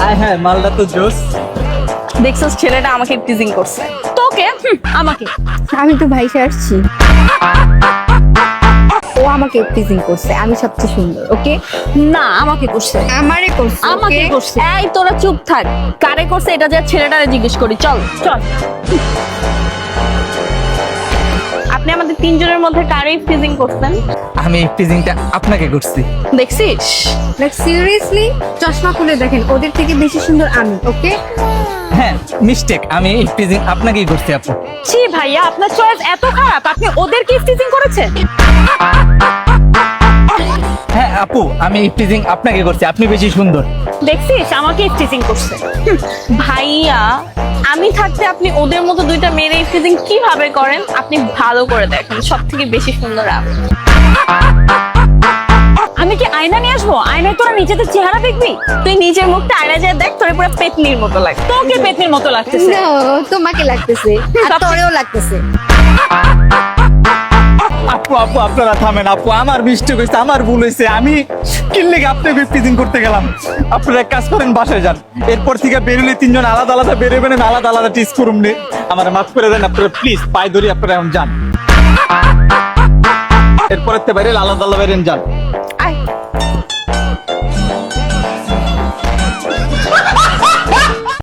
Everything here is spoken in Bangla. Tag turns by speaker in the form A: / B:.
A: হ্যাঁ হ্যাঁ, মালটা তো জোস।
B: দেখছস ছেলেটা আমাকে টিজিং করছে। তোকে আমাকে
C: আমি তো ভাইসে আসছি। ও আমাকে টিজিং করছে, আমি সবচেয়ে সুন্দর। ওকে,
B: না আমাকে করছে।
C: আমারে করছে।
B: আমাকে
C: okay?
B: করছে। এই তোরা চুপ থাক। কারে করছে এটা যে ছেলেটারে জিজ্ঞেস করি। চল চল। আপনি আমাদের তিনজনের মধ্যে কারে টিজিং করছেন?
A: আমি এই টিজিংটা আপনাকে করছি।
B: দেখছিস?
C: লাইক সিরিয়াসলি, চশমা খুলে দেখেন, ওদের থেকে বেশি সুন্দর আমি। ওকে,
A: হ্যাঁ মিস্টেক, আমি এই টিজিং আপনাকেই করছি আপু।
B: ছি ভাইয়া, আপনার চয়েস এত খারাপ, আপনি ওদেরকে টিজিং করেছেন?
A: হ্যাঁ আপু, আমি এই টিজিং আপনাকে করছি, আপনি বেশি সুন্দর।
B: দেখছিস আমাকে টিজিং করছে। ভাইয়া, আমি থাকতে আপনি ওদের মতো দুইটা মেয়ের টিজিং কিভাবে করেন আপনি ভালো করে দেখেন। সব থেকে বেশি সুন্দর আমি। আমি কি আয়না নিয়ে আসবো? আয়নায় তোরা নিজেদের চেহারা দেখবি? তুই নিজের মুখটা আয়না যায় দেখ, তোর পুরো পেতনির মতো লাগে। তোকে পেতনির মতো লাগতেছে।
C: No, তোমাকে লাগতেছে, আর তোরেও লাগতেছে।
A: আপু আপু আপনারা থামেন আপু, আমার মিস্টেক হয়েছে, আমার ভুল হয়েছে। আমি কিনলে আপনাকে টিজিং করতে গেলাম। আপনারা এক কাজ করেন, বাসায় যান। এরপর থেকে বেরোলে তিনজন আলাদা আলাদা বেরোবেন, আলাদা আলাদা টিজ করুন নে। আমার মাফ করে দেন আপনারা, প্লিজ পায়ে ধরি, আপনারা এখন যান। এরপরের থেকে বাইরে আলাদা আলাদা বেরেন, যান।